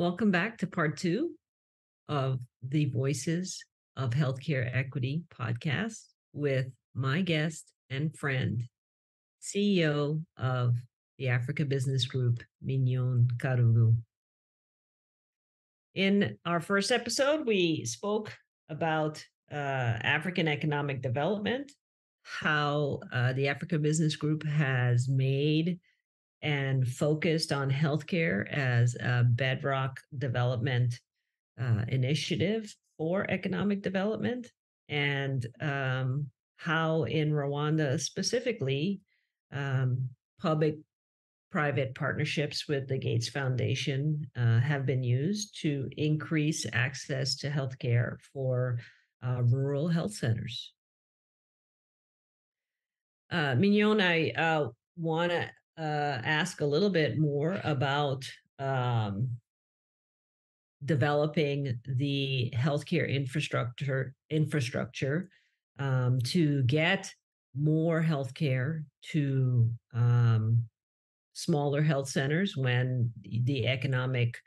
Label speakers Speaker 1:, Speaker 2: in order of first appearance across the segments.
Speaker 1: Welcome back to part two of the Voices of Healthcare Equity podcast with my guest and friend, CEO of the Africa Business Group, Mignonne Karugu. In our first episode, we spoke about African economic development, how the Africa Business Group has made and focused on healthcare as a bedrock development initiative for economic development, and how in Rwanda specifically, public private partnerships with the Gates Foundation have been used to increase access to healthcare for rural health centers. Mignonne, I want to ask a little bit more about developing the healthcare infrastructure to get more healthcare to smaller health centers when the economic,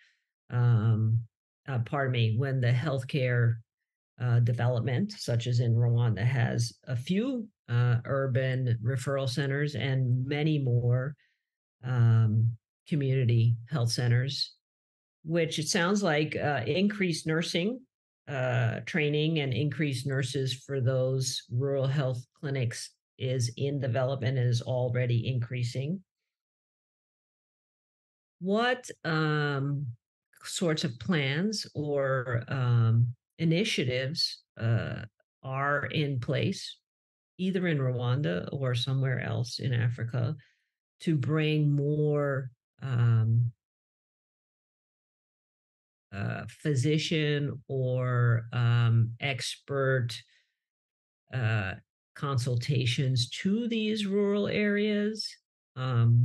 Speaker 1: when the healthcare development, such as in Rwanda, has a few urban referral centers and many more community health centers, which it sounds like increased nursing training and increased nurses for those rural health clinics is in development and is already increasing. What sorts of plans or initiatives are in place, either in Rwanda or somewhere else in Africa, to bring more physician or expert consultations to these rural areas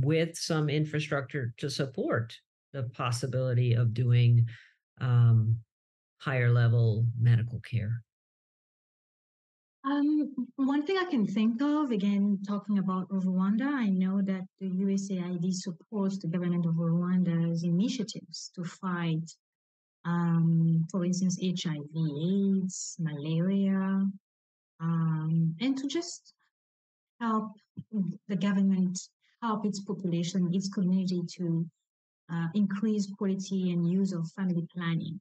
Speaker 1: with some infrastructure to support the possibility of doing higher level medical care?
Speaker 2: One thing I can think of, again, talking about Rwanda, I know that the USAID supports the government of Rwanda's initiatives to fight, for instance, HIV/AIDS, malaria, and to just help the government help its population, its community to increase quality and use of family planning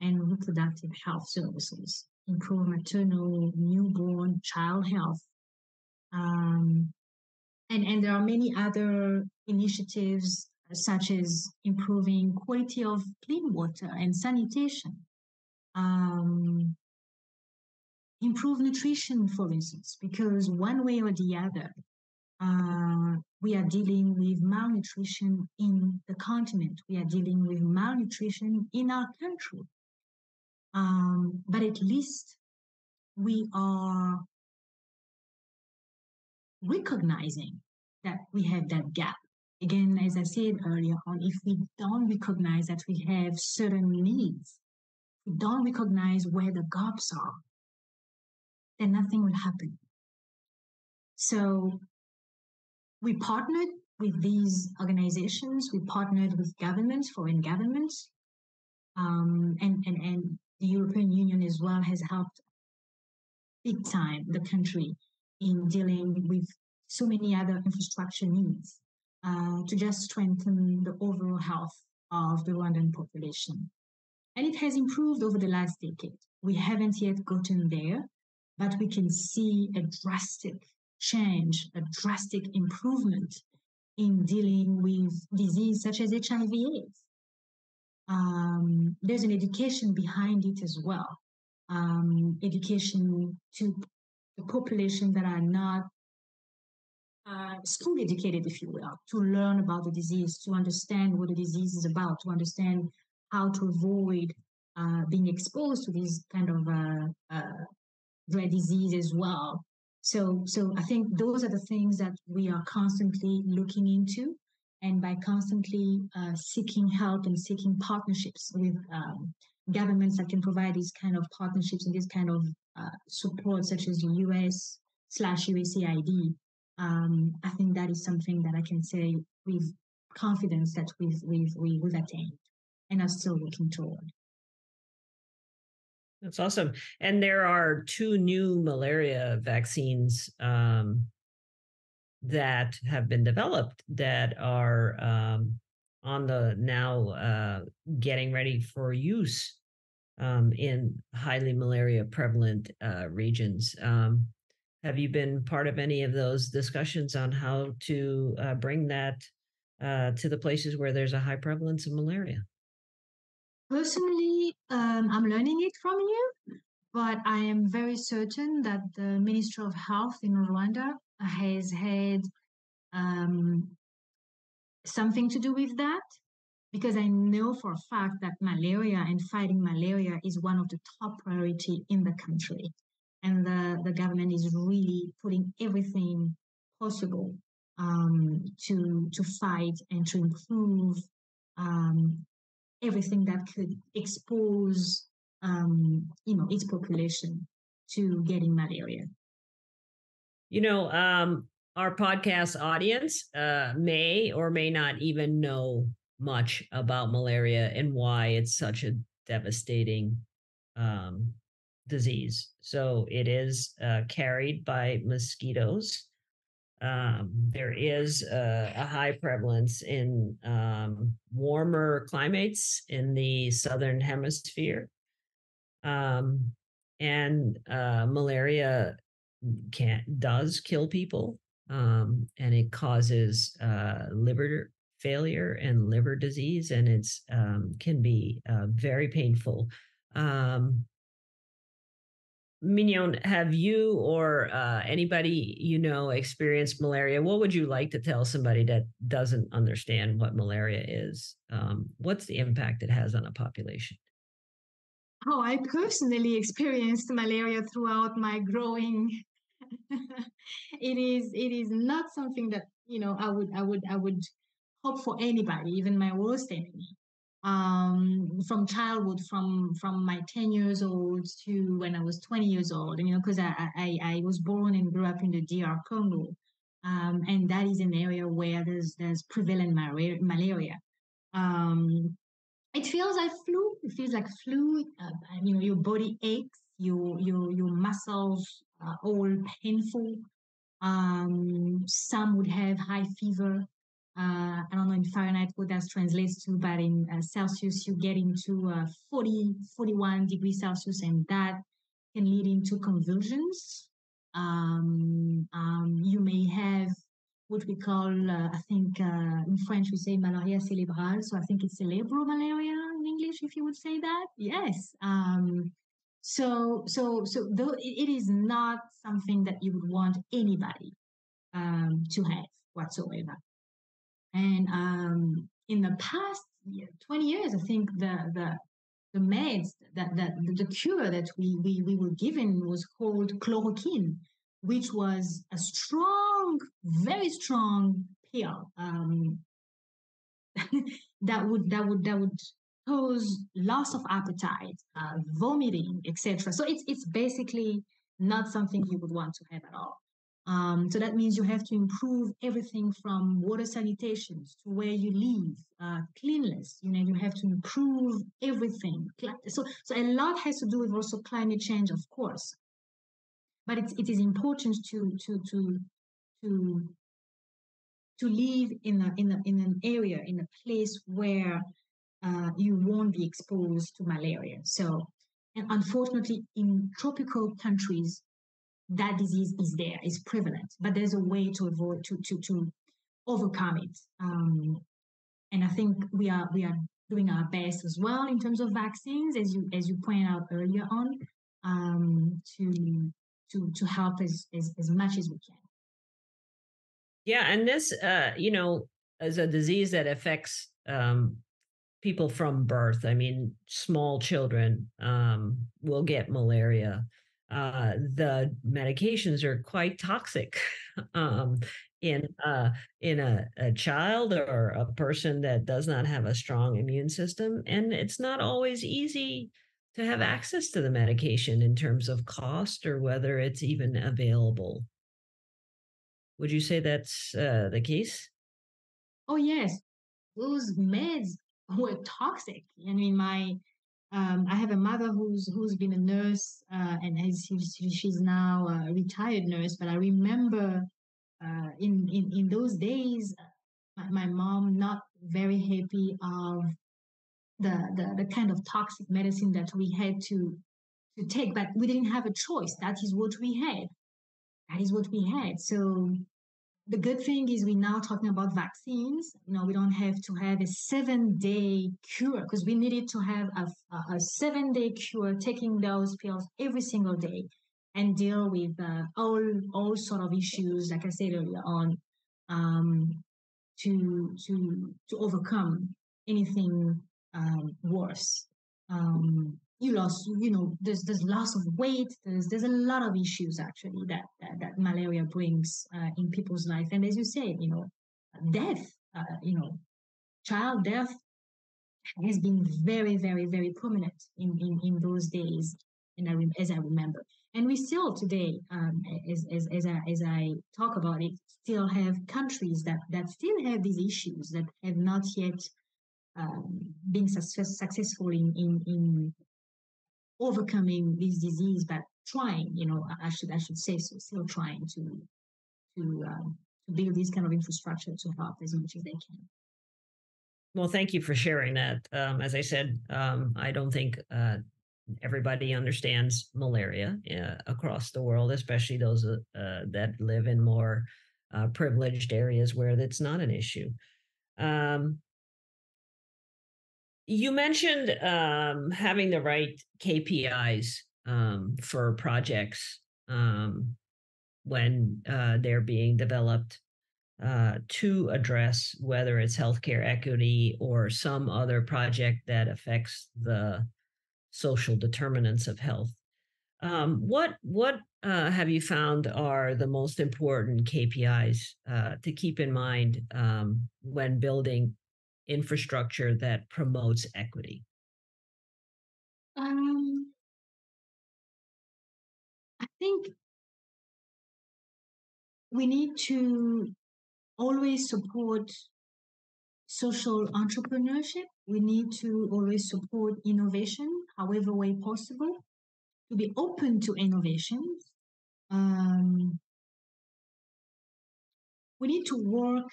Speaker 2: and reproductive health services, improve maternal, newborn, child health. And there are many other initiatives such as improving quality of clean water and sanitation, improve nutrition, for instance, because one way or the other, we are dealing with malnutrition in the continent. We are dealing with malnutrition in our country. But at least we are recognizing that we have that gap. Again, as I said earlier on, if we don't recognize that we have certain needs, we don't recognize where the gaps are, then nothing will happen. So we partnered with these organizations, we partnered with governments, foreign governments, and the European Union as well has helped big time the country in dealing with so many other infrastructure needs to just strengthen the overall health of the Rwandan population. And it has improved over the last decade. We haven't yet gotten there, but we can see a drastic change, a drastic improvement in dealing with disease such as HIV/AIDS. There's an education behind it as well. Education to the population that are not school educated, if you will, to learn about the disease, to understand what the disease is about, to understand how to avoid being exposed to these kind of rare disease as well. So I think those are the things that we are constantly looking into, and by constantly seeking help and seeking partnerships with governments that can provide these kind of partnerships and this kind of support, such as the US/USAID. I think that is something that I can say with confidence that we've attained. and are still working toward.
Speaker 1: That's awesome. And there are two new malaria vaccines that have been developed that are on the now getting ready for use in highly malaria prevalent regions. Have you been part of any of those discussions on how to bring that to the places where there's a high prevalence of malaria?
Speaker 2: Personally, I'm learning it from you, but I am very certain that the Minister of Health in Rwanda has had um, something to do with that, because I know for a fact that malaria and fighting malaria is one of the top priority in the country. And the government is really putting everything possible to fight and to improve um, everything that could expose its population to getting malaria.
Speaker 1: You know, our podcast audience may or may not even know much about malaria and why it's such a devastating um, disease. So it is carried by mosquitoes. There is a high prevalence in warmer climates in the southern hemisphere. Um, and malaria does kill people, and it causes liver failure and liver disease, and it's can be very painful. Um, Mignonne, have you or anybody you know experienced malaria? What would you like to tell somebody that doesn't understand what malaria is? What's the impact it has on a population?
Speaker 2: Oh, I personally experienced malaria throughout my growing. It is not something that I would hope for anybody, even my worst enemy. From childhood, from my 10 years old to when I was 20 years old, and because I was born and grew up in the DR Congo, and that is an area where there's prevalent malaria. Um, it feels like flu. It feels like flu. Your body aches, your muscles are all painful. Some would have high fever. I don't know in Fahrenheit what that translates to, but in Celsius, you get into 40, 41 degrees Celsius, and that can lead into convulsions. You may have what we call, I think in French we say malaria cérébrale. So I think it's cerebral malaria in English, if you would say that. Yes. So though it is not something that you would want anybody to have whatsoever. And in the past 20 years, I think the meds that the cure that we were given was called chloroquine, which was a strong, very strong pill that would cause loss of appetite, vomiting, etc. So it's basically not something you would want to have at all. So that means you have to improve everything from water sanitation to where you live, cleanliness. You have to improve everything. So a lot has to do with also climate change, of course. But it is important to to live in an area, in a place where you won't be exposed to malaria. So, and unfortunately, in tropical countries, that disease is there, is prevalent, but there's a way to avoid to overcome it. And I think we are doing our best as well in terms of vaccines, as you pointed out earlier on, to help as much as we can.
Speaker 1: Yeah, and this, is a disease that affects people from birth. I mean, small children will get malaria. The medications are quite toxic um, in a child or a person that does not have a strong immune system, and it's not always easy to have access to the medication in terms of cost or whether it's even available. Would you say that's the case?
Speaker 2: Oh yes, those meds were toxic. I mean, I have a mother who's been a nurse, and she's now a retired nurse. But I remember in those days, my mom not very happy of the kind of toxic medicine that we had to take, but we didn't have a choice. That is what we had. That is what we had. So the good thing is we're now talking about vaccines. We don't have to have a 7-day cure because we needed to have a 7-day cure, taking those pills every single day and deal with all sort of issues, like I said earlier on, um, to overcome anything worse. You lost, there's loss of weight. There's a lot of issues actually that malaria brings in people's life. And as you said, death, child death has been very, very, very prominent in those days. And as I remember, and we still today, as I talk about it, still have countries that still have these issues that have not yet been successful in overcoming this disease, but trying, I should say so, still trying to build this kind of infrastructure to help as much as they can.
Speaker 1: Well, thank you for sharing that. As I said, I don't think everybody understands malaria across the world, especially those that live in more privileged areas where that's not an issue. Um, you mentioned having the right KPIs for projects when they're being developed to address whether it's healthcare equity or some other project that affects the social determinants of health. What have you found are the most important KPIs to keep in mind when building infrastructure that promotes equity?
Speaker 2: Um, I think we need to always support social entrepreneurship. We need to always support innovation, however way possible, to be open to innovations. Um, we need to work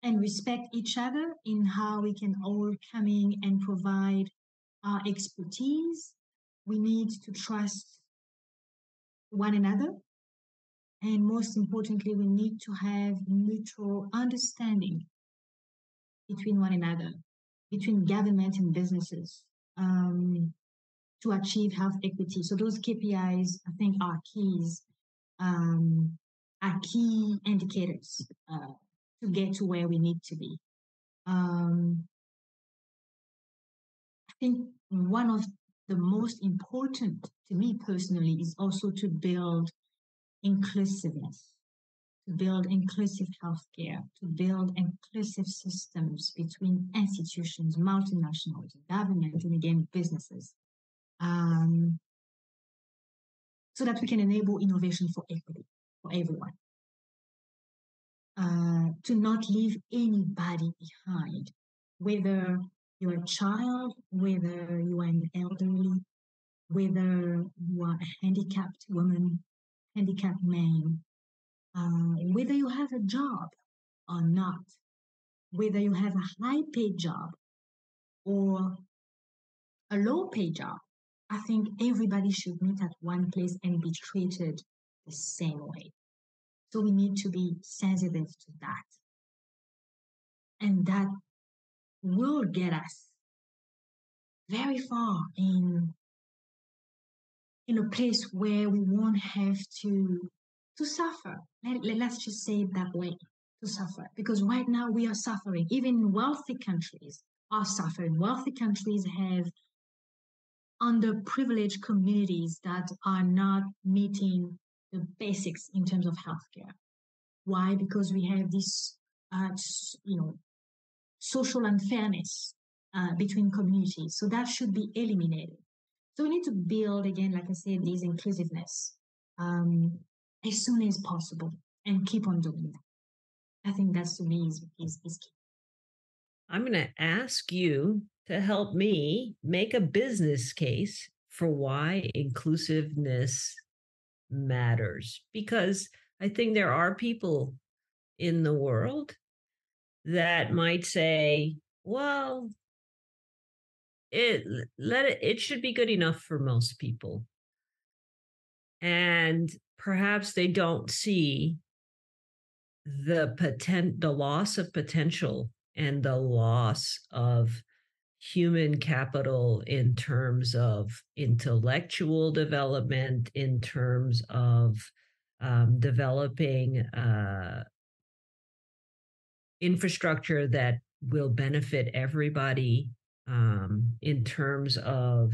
Speaker 2: and respect each other in how we can all come in and provide our expertise. We need to trust one another. And most importantly, we need to have mutual understanding between one another, between government and businesses, to achieve health equity. So those KPIs, I think, um, are key indicators to get to where we need to be. I think one of the most important to me personally is also to build inclusiveness, to build inclusive healthcare, to build inclusive systems between institutions, multinationals, government, and again, businesses, um, so that we can enable innovation for equity, for everyone. To not leave anybody behind, whether you're a child, whether you are an elderly, whether you are a handicapped woman, handicapped man, whether you have a job or not, whether you have a high paid job or a low paid job. I think everybody should meet at one place and be treated the same way. So we need to be sensitive to that. And that will get us very far in a place where we won't have to suffer. Let's just say it that way, to suffer. Because right now we are suffering. Even wealthy countries are suffering. Wealthy countries have underprivileged communities that are not meeting the basics in terms of healthcare. Why? Because we have this, social unfairness between communities. So that should be eliminated. So we need to build, again, like I said, this inclusiveness as soon as possible and keep on doing that. I think that's to me is key.
Speaker 1: I'm going to ask you to help me make a business case for why inclusiveness matters. Because I think there are people in the world that might say, well, it it should be good enough for most people. And perhaps they don't see the loss of potential and the loss of human capital in terms of intellectual development, in terms of developing infrastructure that will benefit everybody, in terms of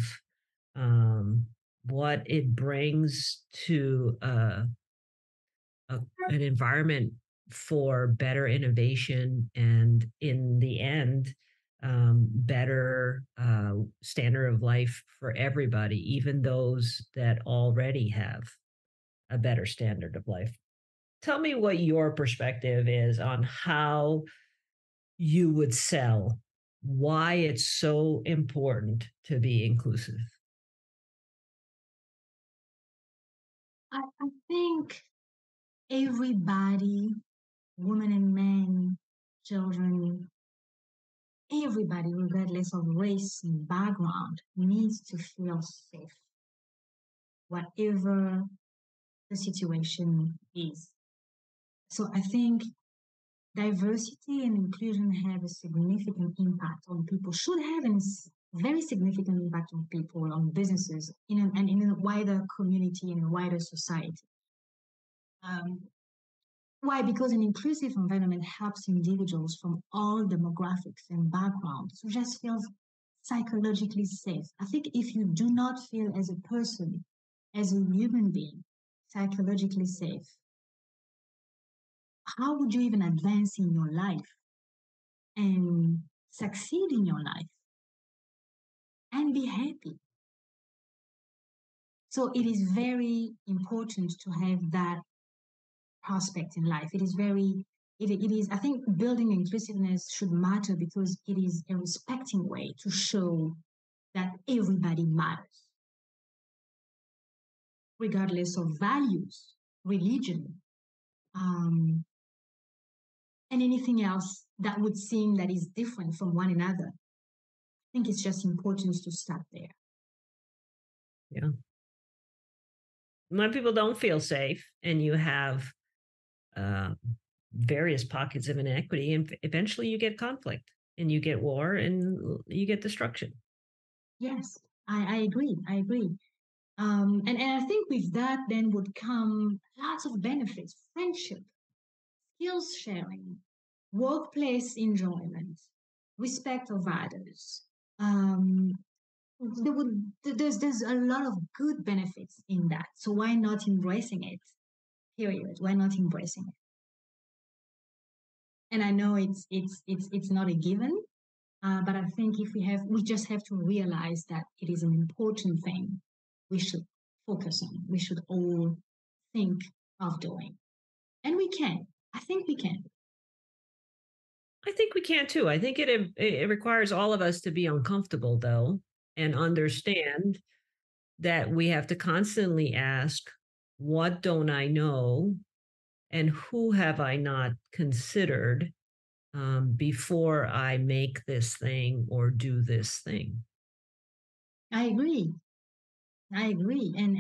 Speaker 1: um, what it brings to an environment for better innovation and, in the end, better standard of life for everybody, even those that already have a better standard of life. Tell me what your perspective is on how you would sell, why it's so important to be inclusive.
Speaker 2: I think everybody, women and men, children, everybody, regardless of race and background, needs to feel safe, whatever the situation is. So I think diversity and inclusion have a significant impact on people, should have a very significant impact on people, on businesses, and in a wider community, in a wider society. Um, why? Because an inclusive environment helps individuals from all demographics and backgrounds to just feel psychologically safe. I think if you do not feel as a person, as a human being, psychologically safe, how would you even advance in your life and succeed in your life and be happy? So it is very important to have that prospect in life. It is, I think building inclusiveness should matter because it is a respecting way to show that everybody matters, regardless of values, religion, um, and anything else that would seem that is different from one another. I think it's just important to start there.
Speaker 1: Yeah. When people don't feel safe and you have uh, various pockets of inequity, and eventually you get conflict and you get war and you get destruction.
Speaker 2: Yes, I agree. I agree. And I think with that then would come lots of benefits, friendship, skills sharing, workplace enjoyment, respect of others. Um, there's a lot of good benefits in that. So why not embracing it? Period. Why not embracing it? And I know it's not a given, but I think if we just have to realize that it is an important thing we should focus on. We should all think of doing, and we can. I think we can.
Speaker 1: I think we can too. I think it requires all of us to be uncomfortable, though, and understand that we have to constantly ask, what don't I know, and who have I not considered, before I make this thing or do this thing.
Speaker 2: I agree. I agree. And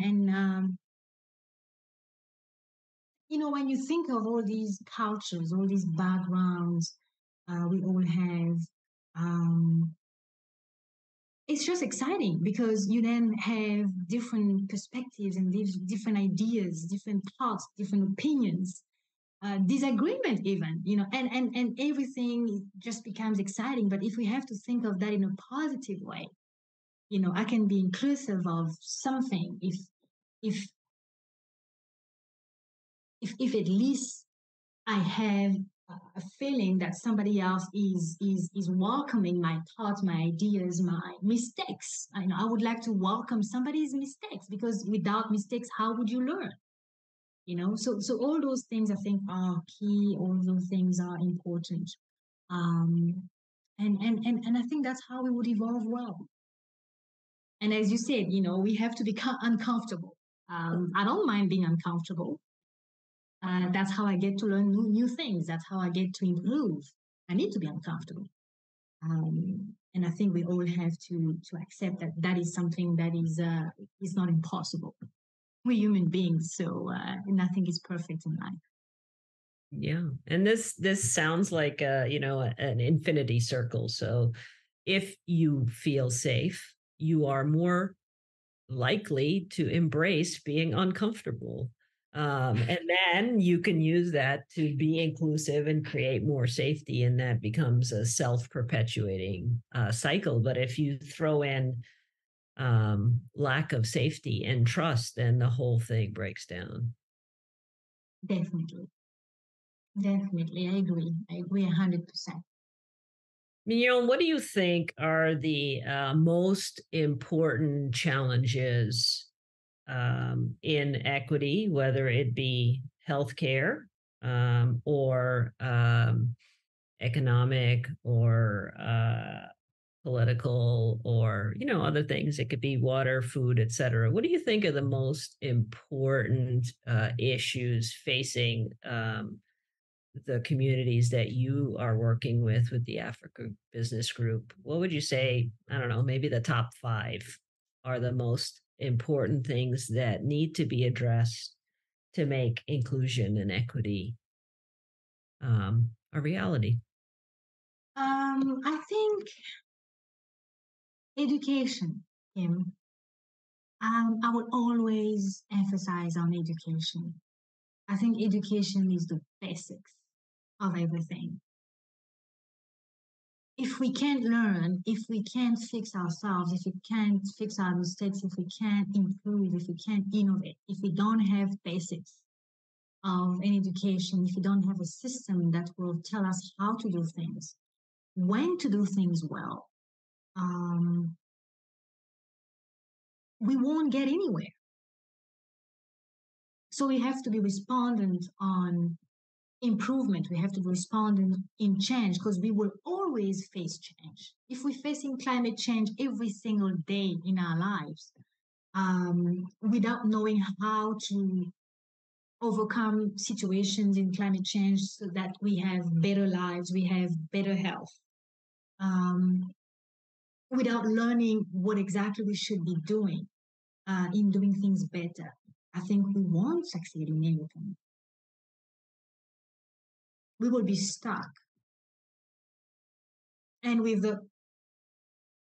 Speaker 2: when you think of all these cultures, all these backgrounds we all have, um, it's just exciting because you then have different perspectives and different ideas, different thoughts, different opinions, disagreement even, and everything just becomes exciting. But if we have to think of that in a positive way, I can be inclusive of something if if at least I have a feeling that somebody else is welcoming my thoughts, my ideas, my mistakes. I would like to welcome somebody's mistakes because without mistakes, how would you learn? So all those things I think are key. All those things are important. Um, And I think that's how we would evolve well. And as you said, we have to be uncomfortable. I don't mind being uncomfortable. That's how I get to learn new things. That's how I get to improve. I need to be uncomfortable. And I think we all have to accept that that is something that is not impossible. We're human beings, so nothing is perfect in life.
Speaker 1: Yeah. And this sounds like an infinity circle. So if you feel safe, you are more likely to embrace being uncomfortable. And then you can use that to be inclusive and create more safety, and that becomes a self-perpetuating cycle. But if you throw in lack of safety and trust, then the whole thing breaks down.
Speaker 2: Definitely. Definitely. I agree. I agree 100%.
Speaker 1: Mignonne, what do you think are the most important challenges in equity, whether it be healthcare or economic or political or other things? It could be water, food, etc. What do you think are the most important issues facing the communities that you are working with the Africa Business Group? What would you say? I don't know, maybe the top five are the most important things that need to be addressed to make inclusion and equity a reality.
Speaker 2: I think education, Kim. I would always emphasize on education. I think education is the basics of everything. If we can't learn, if we can't fix ourselves, if we can't fix our mistakes, if we can't improve, if we can't innovate, if we don't have basics of an education, if we don't have a system that will tell us how to do things, when to do things well, we won't get anywhere. So we have to be respondent on improvement. We have to be respondent in change because we will always face change. If we're facing climate change every single day in our lives, without knowing how to overcome situations in climate change so that we have better lives, we have better health, without learning what exactly we should be doing in doing things better, I think we won't succeed in anything. We will be stuck. And with the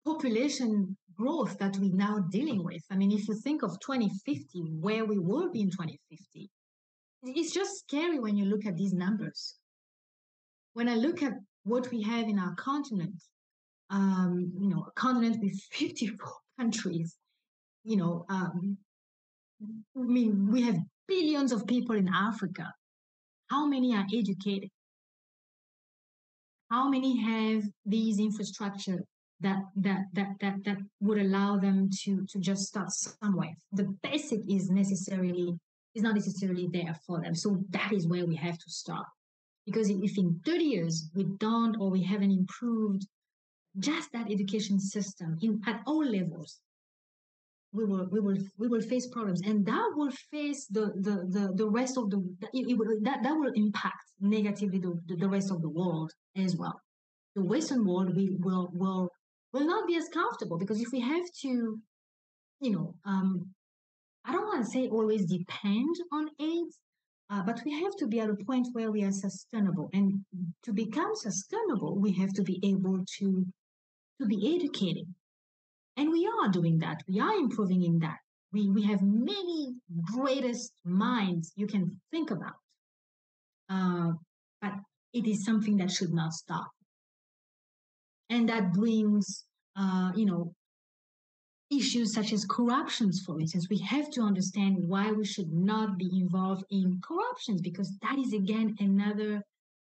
Speaker 2: population growth that we're now dealing with, I mean, if you think of 2050, where we will be in 2050, it's just scary when you look at these numbers. When I look at what we have in our continent, a continent with 54 countries, I mean, we have billions of people in Africa. How many are educated? How many have these infrastructure that would allow them to just start somewhere? The basic is not necessarily there for them. So that is where we have to start. Because if in 30 years we don't or we haven't improved just that education system at all levels, we will face problems, and that will face the rest of that will impact negatively the rest of the world as well. The Western world will not be as comfortable because if we have to, I don't want to say always depend on aid, but we have to be at a point where we are sustainable, and to become sustainable, we have to be able to be educated. And we are doing that. We are improving in that. We have many greatest minds you can think about. But it is something that should not stop. And that brings, issues such as corruptions, for instance. We have to understand why we should not be involved in corruptions, because that is, again, another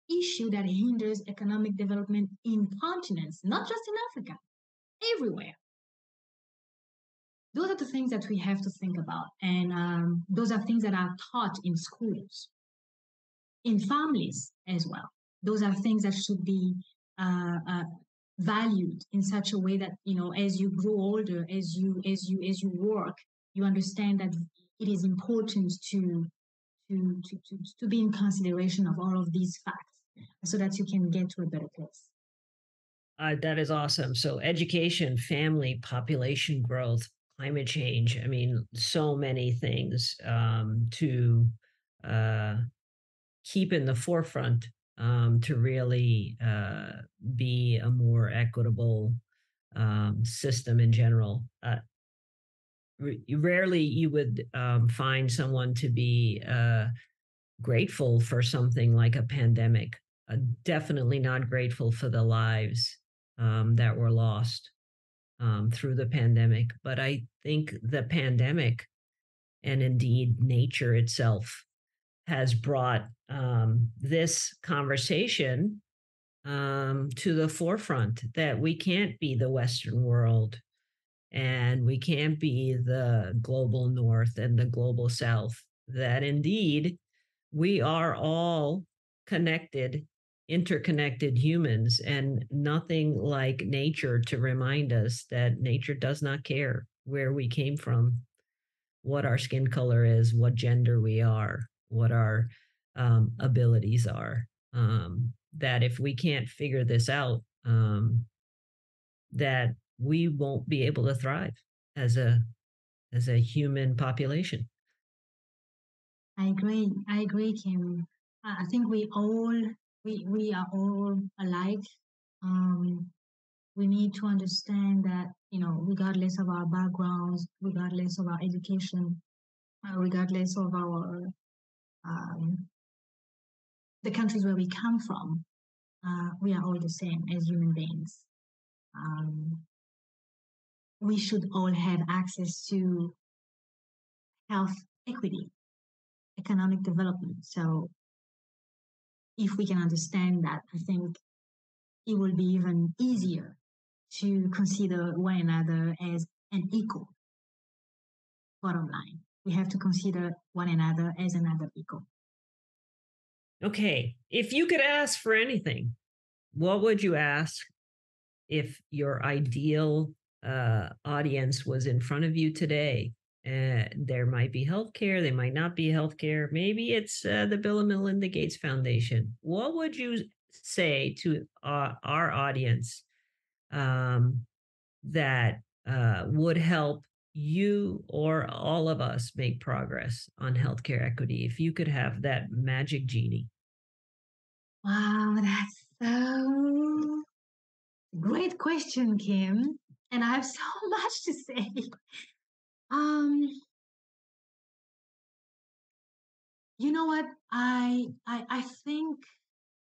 Speaker 2: issue that hinders economic development in continents, not just in Africa, everywhere. Those are the things that we have to think about. And those are things that are taught in schools, in families as well. Those are things that should be valued in such a way that, as you grow older, as you work, you understand that it is important to be in consideration of all of these facts so that you can get to a better place.
Speaker 1: That is awesome. So, education, family, population growth, climate change. I mean, so many things to uh, keep in the forefront to really be a more equitable system in general. Rarely you would find someone to be grateful for something like a pandemic. Definitely not grateful for the lives that were lost through the pandemic. But I think the pandemic and indeed nature itself has brought this conversation to the forefront that we can't be the Western world and we can't be the global North and the global South, that indeed we are all connected, interconnected humans, and nothing like nature to remind us that nature does not care where we came from, what our skin color is, what gender we are, what our abilities are. That if we can't figure this out, that we won't be able to thrive as a human population.
Speaker 2: I agree, Kim. I think we are all alike. Um, we need to understand that, regardless of our backgrounds, regardless of our education, regardless of our um, the countries where we come from, we are all the same as human beings. Um, we should all have access to health equity, economic development. So if we can understand that, I think it will be even easier to consider one another as an equal. Bottom line, we have to consider one another as another equal.
Speaker 1: Okay, if you could ask for anything, what would you ask if your ideal audience was in front of you today? There might be healthcare, there might not be healthcare. Maybe it's the Bill and Melinda Gates Foundation. What would you say to our audience um, that would help you or all of us make progress on healthcare equity if you could have that magic genie?
Speaker 2: Wow, that's so great question, Kim. And I have so much to say. Um, you know what? I think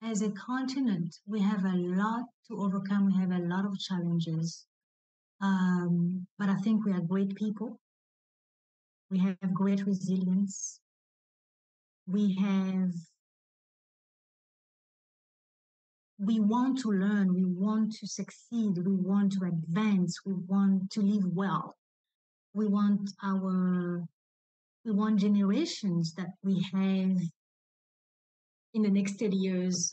Speaker 2: as a continent, we have a lot to overcome. We have a lot of challenges. But I think we are great people. We have great resilience. We have, we want to learn. We want to succeed. We want to advance. We want to live well. We want we want generations that we have in the next 30 years,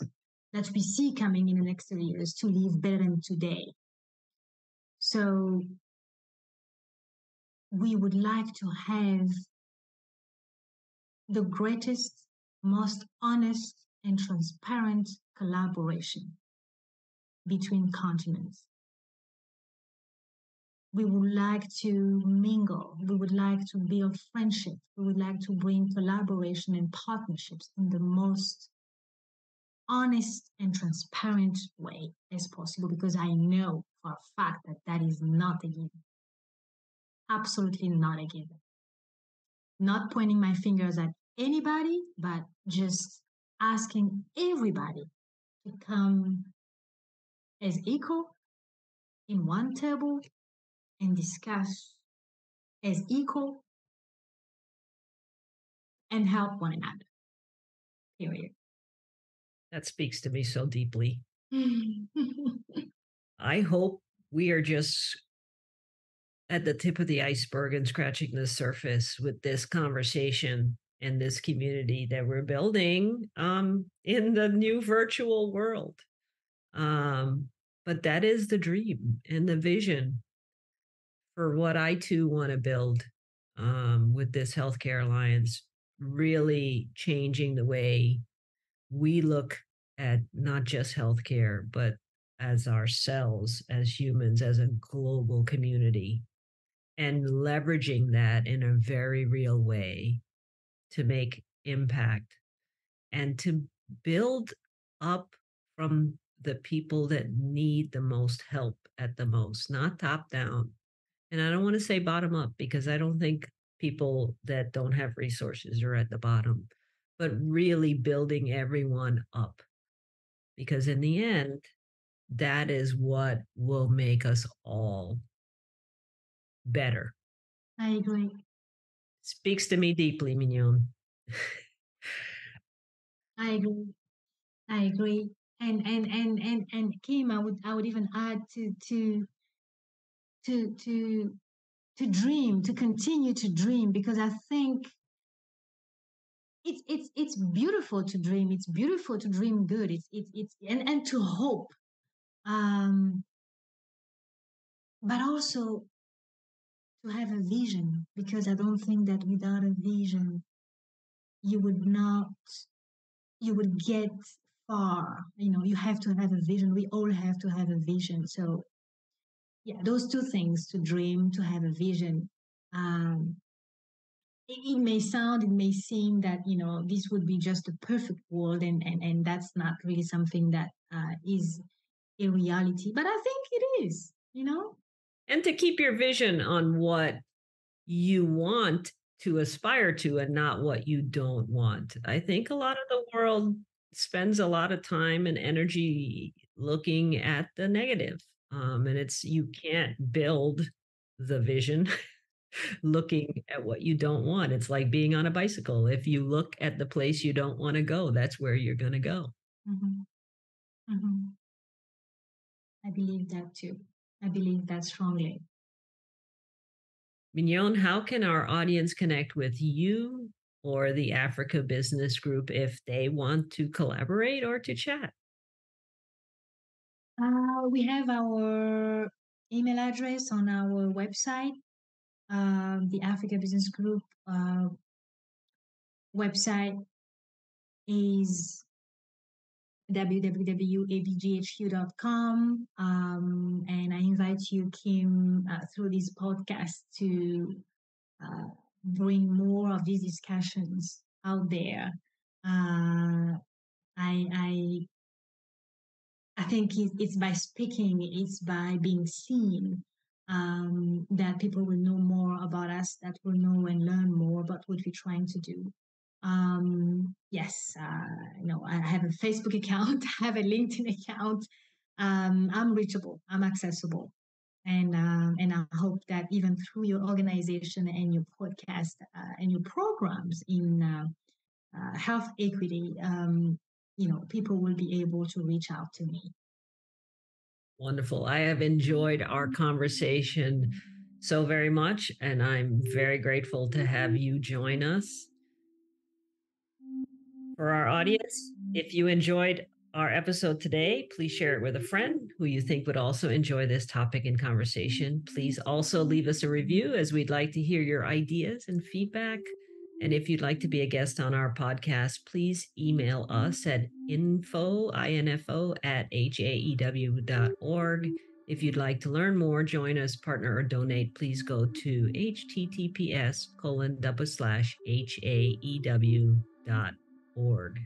Speaker 2: that we see coming in the next 30 years to live better than today. So we would like to have the greatest, most honest, and transparent collaboration between continents. We would like to mingle. We would like to build friendship. We would like to bring collaboration and partnerships in the most honest and transparent way as possible, because I know for a fact that that is not a given. Absolutely not a given. Not pointing my fingers at anybody, but just asking everybody to come as equal in one table and discuss as equal and help one another. Period.
Speaker 1: That speaks to me so deeply. I hope we are just at the tip of the iceberg and scratching the surface with this conversation and this community that we're building in the new virtual world. Um, But that is the dream and the vision for what I too want to build with this healthcare alliance, really changing the way we look at not just healthcare, but as ourselves, as humans, as a global community, and leveraging that in a very real way to make impact and to build up from the people that need the most help at the most, not top down. And I don't want to say bottom up because I don't think people that don't have resources are at the bottom, but really building everyone up. Because in the end, that is what will make us all better.
Speaker 2: I agree.
Speaker 1: Speaks to me deeply, Mignon.
Speaker 2: I agree. I agree. And Kim, I would even add to to to dream, to continue to dream, because I think it's beautiful to dream. It's beautiful to dream good. It's and to hope. Um, but also to have a vision, because I don't think that without a vision you would not you would get far. You have to have a vision. We all have to have a vision. So yeah, those two things: to dream, to have a vision. um it may seem that this would be just a perfect world, and that's not really something that is a reality, but I think it is.
Speaker 1: And to keep your vision on what you want to aspire to and not what you don't want. I think a lot of the world spends a lot of time and energy looking at the negative. And it's you can't build the vision looking at what you don't want. It's like being on a bicycle. If you look at the place you don't want to go, that's where you're going to go.
Speaker 2: Hmm. Hmm. I believe that too. I believe that strongly.
Speaker 1: Mignon, how can our audience connect with you or the Africa Business Group if they want to collaborate or to chat?
Speaker 2: We have our email address on our website. The Africa Business Group website is www.abghq.com. And I invite you, Kim, through this podcast to uh, bring more of these discussions out there. I I think it's by speaking, it's by being seen, that people will know more about us, that will know and learn more about what we're trying to do. Yes, I have a Facebook account, I have a LinkedIn account. I'm reachable, I'm accessible. And I hope that even through your organization and your podcast and your programs in health equity, people will be able to reach out to me.
Speaker 1: Wonderful. I have enjoyed our conversation so very much, and I'm very grateful to have you join us. For our audience, if you enjoyed our episode today, please share it with a friend who you think would also enjoy this topic and conversation. Please also leave us a review, as we'd like to hear your ideas and feedback. And if you'd like to be a guest on our podcast, please email us at info at haew.org. If you'd like to learn more, join us, partner, or donate, please go to https://haew.org.